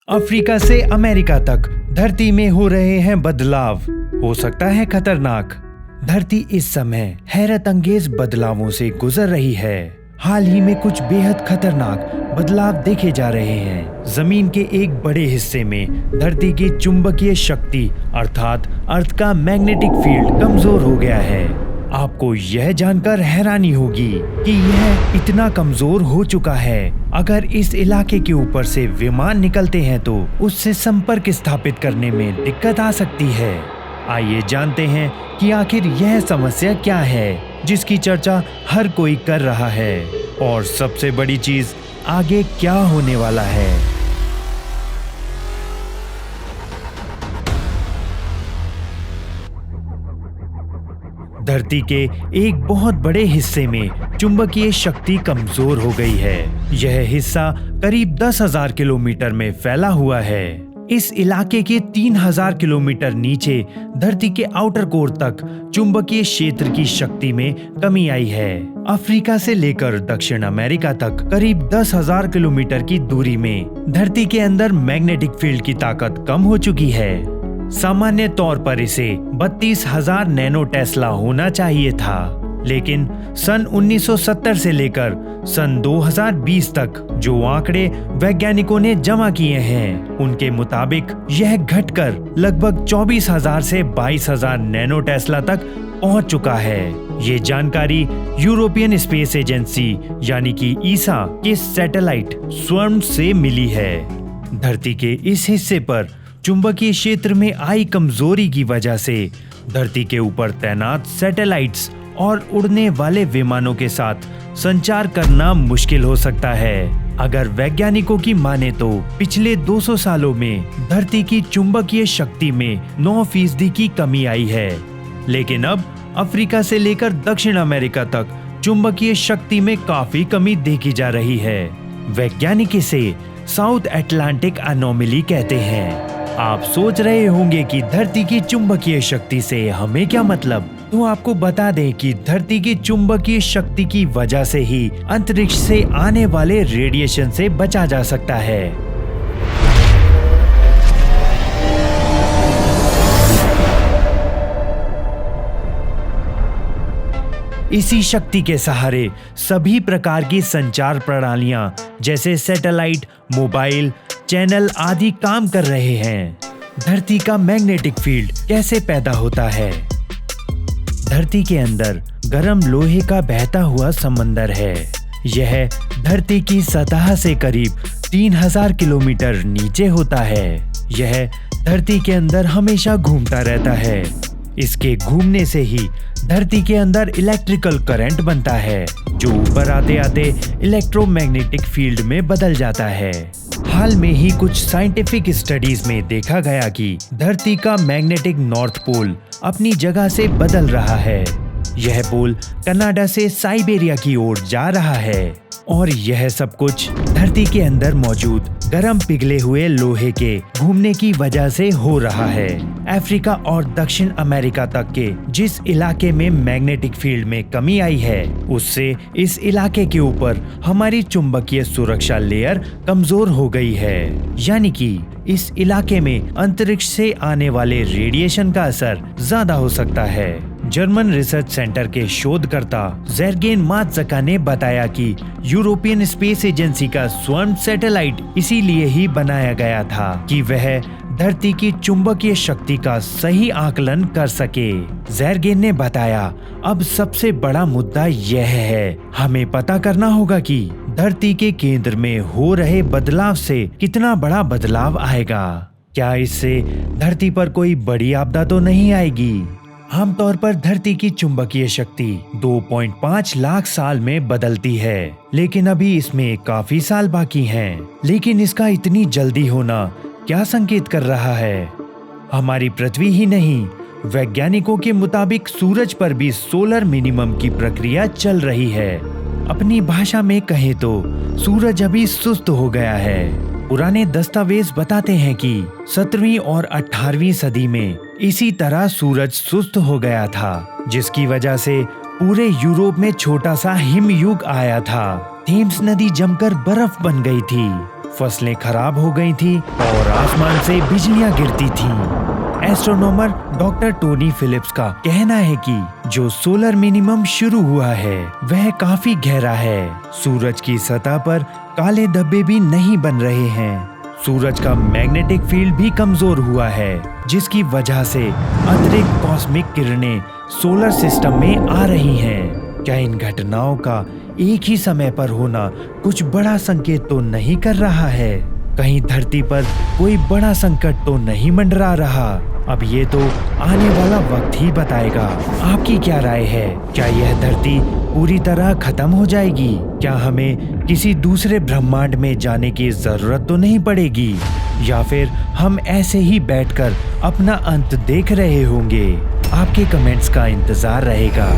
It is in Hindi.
अफ्रीका से अमेरिका तक धरती में हो रहे हैं बदलाव। हो सकता है खतरनाक। धरती इस समय हैरत अंगेज बदलावों से गुजर रही है। हाल ही में कुछ बेहद खतरनाक बदलाव देखे जा रहे हैं। जमीन के एक बड़े हिस्से में धरती की चुंबकीय शक्ति अर्थात अर्थ का मैग्नेटिक फील्ड कमजोर हो गया है। आपको यह जानकर हैरानी होगी कि यह इतना कमजोर हो चुका है। अगर इस इलाके के ऊपर से विमान निकलते हैं तो उससे संपर्क स्थापित करने में दिक्कत आ सकती है। आइए जानते हैं कि आखिर यह समस्या क्या है जिसकी चर्चा हर कोई कर रहा है, और सबसे बड़ी चीज आगे क्या होने वाला है। धरती के एक बहुत बड़े हिस्से में चुंबकीय शक्ति कमजोर हो गई है। यह हिस्सा करीब 10,000 किलोमीटर में फैला हुआ है। इस इलाके के 3,000 किलोमीटर नीचे धरती के आउटर कोर तक चुंबकीय क्षेत्र की शक्ति में कमी आई है। अफ्रीका से लेकर दक्षिण अमेरिका तक करीब 10,000 किलोमीटर की दूरी में धरती के अंदर मैग्नेटिक फील्ड की ताकत कम हो चुकी है। सामान्य तौर पर इसे 32,000 नैनो टेस्ला होना चाहिए था, लेकिन सन 1970 से लेकर सन 2020 तक जो आंकड़े वैज्ञानिकों ने जमा किए हैं उनके मुताबिक यह घटकर लगभग 24,000 से 22,000 नैनो टेस्ला तक पहुंच चुका है। ये जानकारी यूरोपियन स्पेस एजेंसी यानी कि ईसा के सैटेलाइट स्वर्म से मिली है। धरती के इस हिस्से पर चुंबकीय क्षेत्र में आई कमजोरी की वजह से धरती के ऊपर तैनात सैटेलाइट्स और उड़ने वाले विमानों के साथ संचार करना मुश्किल हो सकता है। अगर वैज्ञानिकों की माने तो पिछले 200 सालों में धरती की चुंबकीय शक्ति में 9% की कमी आई है, लेकिन अब अफ्रीका से लेकर दक्षिण अमेरिका तक चुंबकीय शक्ति में काफी कमी देखी जा रही है। वैज्ञानिक इसे साउथ अटलांटिक एनोमली कहते हैं। आप सोच रहे होंगे कि धरती की चुंबकीय शक्ति से हमें क्या मतलब? तो आपको बता दें कि धरती की चुंबकीय शक्ति की वजह से ही अंतरिक्ष से आने वाले रेडिएशन से बचा जा सकता है। इसी शक्ति के सहारे सभी प्रकार की संचार प्रणालियां जैसे सैटेलाइट, मोबाइल, चैनल आदि काम कर रहे हैं। धरती का मैग्नेटिक फील्ड कैसे पैदा होता है? धरती के अंदर गर्म लोहे का बहता हुआ समंदर है। यह धरती की सतह से करीब 3,000 किलोमीटर नीचे होता है। यह धरती के अंदर हमेशा घूमता रहता है। इसके घूमने से ही धरती के अंदर इलेक्ट्रिकल करंट बनता है, जो ऊपर आते आते इलेक्ट्रोमैग्नेटिक फील्ड में बदल जाता है। हाल में ही कुछ साइंटिफिक स्टडीज में देखा गया कि धरती का मैग्नेटिक नॉर्थ पोल अपनी जगह से बदल रहा है। यह पोल कनाडा से साइबेरिया की ओर जा रहा है, और यह सब कुछ धरती के अंदर मौजूद गर्म पिघले हुए लोहे के घूमने की वजह से हो रहा है। अफ्रीका और दक्षिण अमेरिका तक के जिस इलाके में मैग्नेटिक फील्ड में कमी आई है, उससे इस इलाके के ऊपर हमारी चुंबकीय सुरक्षा लेयर कमजोर हो गई है। यानी कि इस इलाके में अंतरिक्ष से आने वाले रेडिएशन का असर ज्यादा हो सकता है। जर्मन रिसर्च सेंटर के शोधकर्ता ज़ेर्गेन मात्ज़का ने बताया कि यूरोपियन स्पेस एजेंसी का स्वर्म सैटेलाइट इसीलिए ही बनाया गया था कि वह धरती की चुंबकीय शक्ति का सही आकलन कर सके। ज़ेर्गेन ने बताया, अब सबसे बड़ा मुद्दा यह है, हमें पता करना होगा कि धरती के केंद्र में हो रहे बदलाव से कितना बड़ा बदलाव आएगा। क्या इससे धरती पर कोई बड़ी आपदा तो नहीं आएगी? आमतौर पर धरती की चुंबकीय शक्ति 2.5 लाख साल में बदलती है, लेकिन अभी इसमें काफी साल बाकी हैं। लेकिन इसका इतनी जल्दी होना क्या संकेत कर रहा है? हमारी पृथ्वी ही नहीं, वैज्ञानिकों के मुताबिक सूरज पर भी सोलर मिनिमम की प्रक्रिया चल रही है। अपनी भाषा में कहें तो सूरज अभी सुस्त हो गया है। पुराने दस्तावेज बताते हैं कि 17वीं और 18वीं सदी में इसी तरह सूरज सुस्त हो गया था, जिसकी वजह से पूरे यूरोप में छोटा सा हिमयुग आया था। थेम्स नदी जमकर बर्फ बन गई थी, फसलें खराब हो गई थी और आसमान से बिजलियां गिरती थीं। एस्ट्रोनॉमर डॉक्टर टोनी फिलिप्स का कहना है कि जो सोलर मिनिमम शुरू हुआ है वह काफी गहरा है। सूरज की सतह पर काले धब्बे भी नहीं बन रहे हैं। सूरज का मैग्नेटिक फील्ड भी कमजोर हुआ है, जिसकी वजह से अतिरिक्त कॉस्मिक किरणें सोलर सिस्टम में आ रही हैं। क्या इन घटनाओं का एक ही समय पर होना कुछ बड़ा संकेत तो नहीं कर रहा है? कहीं धरती पर कोई बड़ा संकट तो नहीं मंडरा रहा? अब ये तो आने वाला वक्त ही बताएगा। आपकी क्या राय है? क्या यह धरती पूरी तरह खत्म हो जाएगी? क्या हमें किसी दूसरे ब्रह्मांड में जाने की जरूरत तो नहीं पड़ेगी? या फिर हम ऐसे ही बैठकर अपना अंत देख रहे होंगे? आपके कमेंट्स का इंतजार रहेगा।